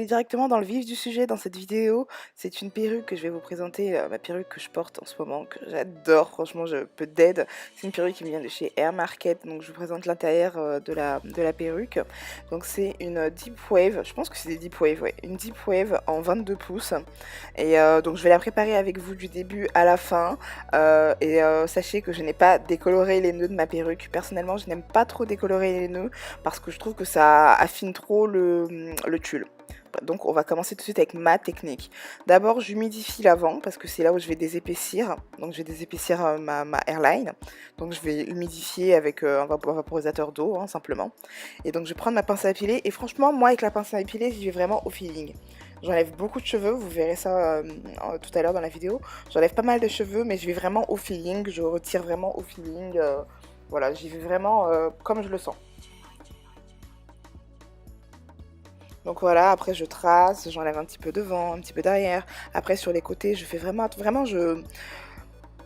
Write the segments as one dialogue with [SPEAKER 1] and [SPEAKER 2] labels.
[SPEAKER 1] directement dans le vif du sujet dans cette vidéo. C'est une perruque que je vais vous présenter, ma perruque que je porte en ce moment, que j'adore, franchement je peux d'aide. C'est une perruque qui me vient de chez Air Market, donc je vous présente l'intérieur de la perruque. Donc c'est une Deep Wave, je pense que c'est des Deep Wave, ouais, une Deep Wave en 22 pouces. Et donc je vais la préparer avec vous du début à la fin. Sachez que je n'ai pas décoloré les nœuds de ma perruque. Personnellement, je n'aime pas trop décolorer les nœuds parce que je trouve que ça affine trop le tulle. Donc on va commencer tout de suite avec ma technique. D'abord j'humidifie l'avant parce que c'est là où je vais désépaissir. Donc je vais désépaissir ma airline. Donc je vais humidifier avec un vaporisateur d'eau hein, simplement. Et donc je vais prendre ma pince à épiler. Et franchement moi avec la pince à épiler j'y vais vraiment au feeling. J'enlève beaucoup de cheveux, vous verrez ça tout à l'heure dans la vidéo. J'enlève pas mal de cheveux mais je vais vraiment au feeling. Je retire vraiment au feeling. Voilà, j'y vais vraiment comme je le sens. Donc voilà, après je trace, j'enlève un petit peu devant, un petit peu derrière. Après sur les côtés, je fais vraiment,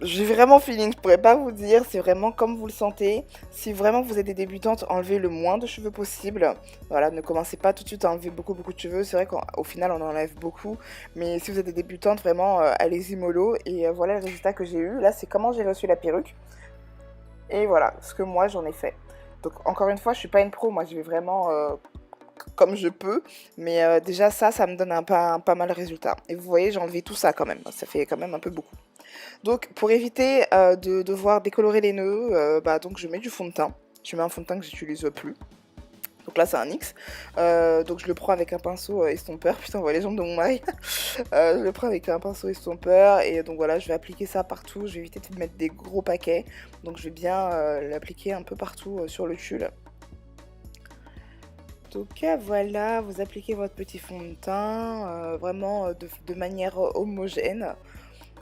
[SPEAKER 1] j'ai vraiment feeling, je pourrais pas vous dire, c'est vraiment comme vous le sentez. Si vraiment vous êtes des débutantes, enlevez le moins de cheveux possible. Voilà, ne commencez pas tout de suite à enlever beaucoup de cheveux. C'est vrai qu'au final on en enlève beaucoup, mais si vous êtes des débutantes, vraiment allez-y mollo. Et voilà le résultat que j'ai eu. Là, c'est comment j'ai reçu la perruque. Et voilà, ce que moi j'en ai fait. Donc encore une fois, je suis pas une pro, moi je vais vraiment comme je peux, mais déjà ça me donne pas mal de résultats. Et vous voyez, j'ai enlevé tout ça quand même, ça fait quand même un peu beaucoup. Donc pour éviter de devoir décolorer les nœuds, donc je mets du fond de teint. Je mets un fond de teint que j'utilise plus. Donc là c'est un X, donc je le prends avec un pinceau estompeur, putain on voit les jambes de mon mari, je le prends avec un pinceau estompeur et donc voilà je vais appliquer ça partout, je vais éviter de mettre des gros paquets, donc je vais bien l'appliquer un peu partout sur le tulle. Donc voilà, vous appliquez votre petit fond de teint, vraiment de manière homogène.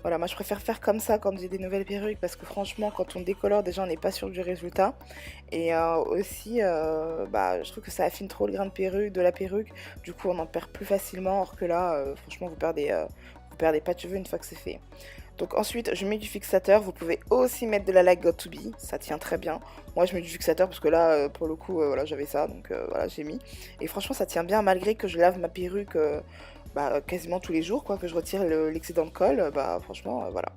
[SPEAKER 1] Voilà, moi je préfère faire comme ça quand j'ai des nouvelles perruques parce que franchement quand on décolore déjà on n'est pas sûr du résultat. Et aussi je trouve que ça affine trop le grain de la perruque, du coup on en perd plus facilement alors que là franchement vous perdez pas de cheveux une fois que c'est fait. Donc ensuite, je mets du fixateur. Vous pouvez aussi mettre de la Like Got To Be, ça tient très bien. Moi, je mets du fixateur parce que là, pour le coup, voilà, j'avais ça, donc voilà, j'ai mis. Et franchement, ça tient bien malgré que je lave ma perruque quasiment tous les jours, quoi, que je retire l'excédent de colle. Franchement, voilà.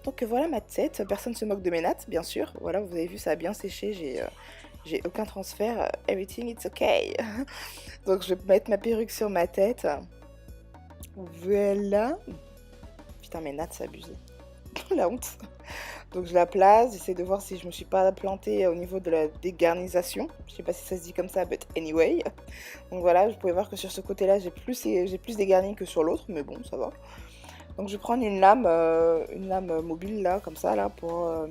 [SPEAKER 1] Donc voilà ma tête. Personne ne se moque de mes nattes, bien sûr. Voilà, vous avez vu, ça a bien séché. J'ai aucun transfert. Everything it's okay. Donc je vais mettre ma perruque sur ma tête. Voilà. Putain, mes nattes, c'est abusé. La honte. Donc je la place, j'essaie de voir si je me suis pas plantée au niveau de la dégarnisation. Je sais pas si ça se dit comme ça, but anyway. Donc voilà, vous pouvez voir que sur ce côté-là, j'ai plus dégarni que sur l'autre, mais bon, ça va. Donc je vais prendre une lame mobile là, comme ça, là, pour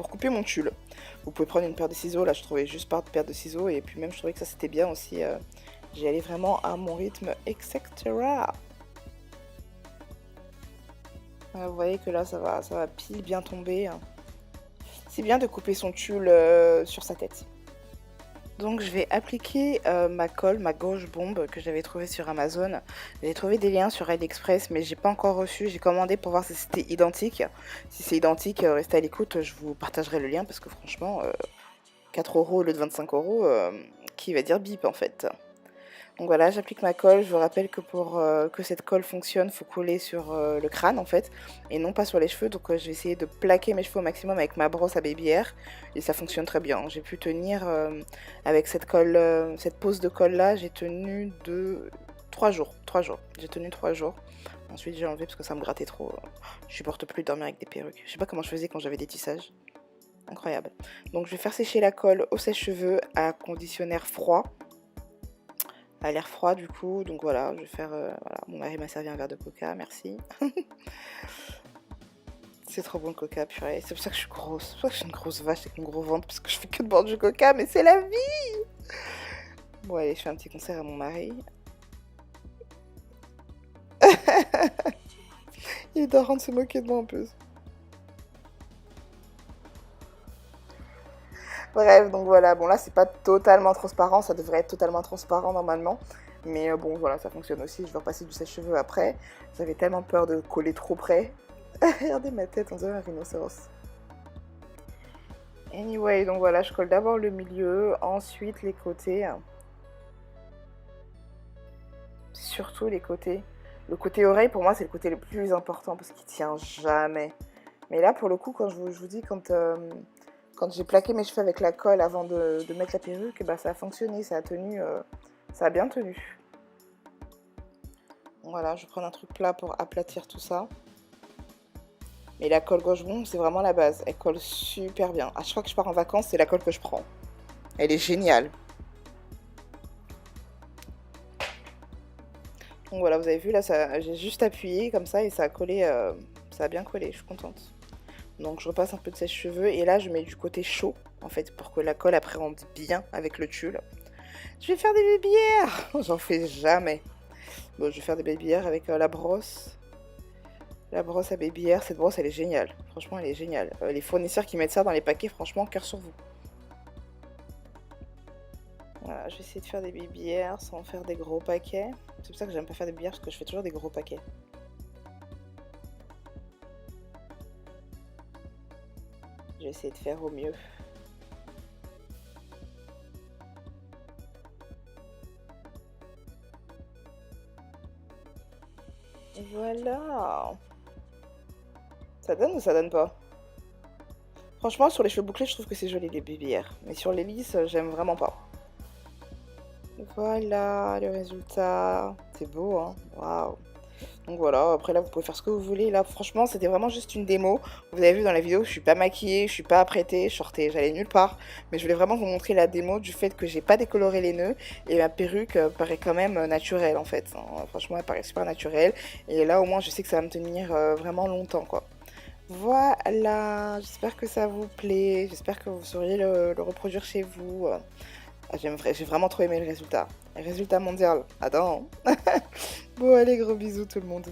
[SPEAKER 1] couper mon tulle. Vous pouvez prendre une paire de ciseaux, là je trouvais juste pas de paire de ciseaux, et puis même je trouvais que ça c'était bien aussi. J'y allais vraiment à mon rythme, etc. Vous voyez que là ça va pile bien tomber. C'est bien de couper son tulle sur sa tête. Donc je vais appliquer ma colle, ma gauche bombe que j'avais trouvée sur Amazon. J'ai trouvé des liens sur AliExpress mais j'ai pas encore reçu. J'ai commandé pour voir si c'était identique. Si c'est identique, restez à l'écoute, je vous partagerai le lien parce que franchement, 4 € au lieu de 25 €, qui va dire bip en fait. Donc voilà, j'applique ma colle. Je vous rappelle que pour que cette colle fonctionne, il faut coller sur le crâne en fait, et non pas sur les cheveux. Donc je vais essayer de plaquer mes cheveux au maximum avec ma brosse à baby hair, et ça fonctionne très bien. J'ai pu tenir avec cette colle, cette pose de colle là, j'ai tenu 3 jours. 3 jours. J'ai tenu 3 jours. Ensuite j'ai enlevé parce que ça me grattait trop. Je supporte plus de dormir avec des perruques. Je sais pas comment je faisais quand j'avais des tissages. Incroyable. Donc je vais faire sécher la colle au sèche-cheveux à conditionnaire froid. À l'air froid du coup, donc voilà, je vais faire, voilà, mon mari m'a servi un verre de coca, merci. C'est trop bon le coca, purée, c'est pour ça que je suis grosse, c'est pour ça que je suis une grosse vache avec mon gros ventre, parce que je fais que de boire du coca, mais c'est la vie. Bon allez, je fais un petit concert à mon mari. Il est en train de se moquer de moi un peu. Bref, donc voilà, bon là c'est pas totalement transparent, ça devrait être totalement transparent normalement. Mais bon voilà, ça fonctionne aussi, je vais repasser du sèche-cheveux après. J'avais tellement peur de coller trop près. Regardez ma tête, on dirait un rhinocéros. Anyway, donc voilà, je colle d'abord le milieu, ensuite les côtés. surtout les côtés. Le côté oreille, pour moi, c'est le côté le plus important parce qu'il tient jamais. Mais là, pour le coup, quand je vous dis, quand j'ai plaqué mes cheveux avec la colle avant de mettre la perruque, bah, ça a fonctionné, ça a tenu, ça a bien tenu. Voilà, je vais prendre un truc plat pour aplatir tout ça. Mais la colle Gauche-Bon, c'est vraiment la base. Elle colle super bien. À chaque fois que je pars en vacances, c'est la colle que je prends. Elle est géniale. Donc voilà, vous avez vu, là, j'ai juste appuyé comme ça et ça a collé, ça a bien collé, je suis contente. Donc je repasse un peu de sèche-cheveux et là, je mets du côté chaud, en fait, pour que la colle après rentre bien avec le tulle. Je vais faire des babyères. J'en fais jamais. Bon, je vais faire des babyères avec la brosse. La brosse à babyères, cette brosse, elle est géniale. Franchement, elle est géniale. Les fournisseurs qui mettent ça dans les paquets, franchement, cœur sur vous. Voilà, je vais essayer de faire des babyères sans faire des gros paquets. C'est pour ça que j'aime pas faire des babyères parce que je fais toujours des gros paquets. Je vais essayer de faire au mieux. Voilà. Ça donne ou ça donne pas? Franchement, sur les cheveux bouclés, je trouve que c'est joli les babyères. Mais sur les lisses, j'aime vraiment pas. Voilà le résultat. C'est beau, hein? Waouh. Donc voilà, après là, vous pouvez faire ce que vous voulez. Là, franchement, c'était vraiment juste une démo. Vous avez vu dans la vidéo, je suis pas maquillée, je suis pas apprêtée, je sortais, j'allais nulle part. Mais je voulais vraiment vous montrer la démo du fait que j'ai pas décoloré les nœuds. Et ma perruque paraît quand même naturelle, en fait. Franchement, elle paraît super naturelle. Et là, au moins, je sais que ça va me tenir vraiment longtemps, quoi. Voilà, j'espère que ça vous plaît. J'espère que vous sauriez le reproduire chez vous. J'ai vraiment trop aimé le résultat. Le résultat mondial. Attends. Bon, allez, gros bisous tout le monde.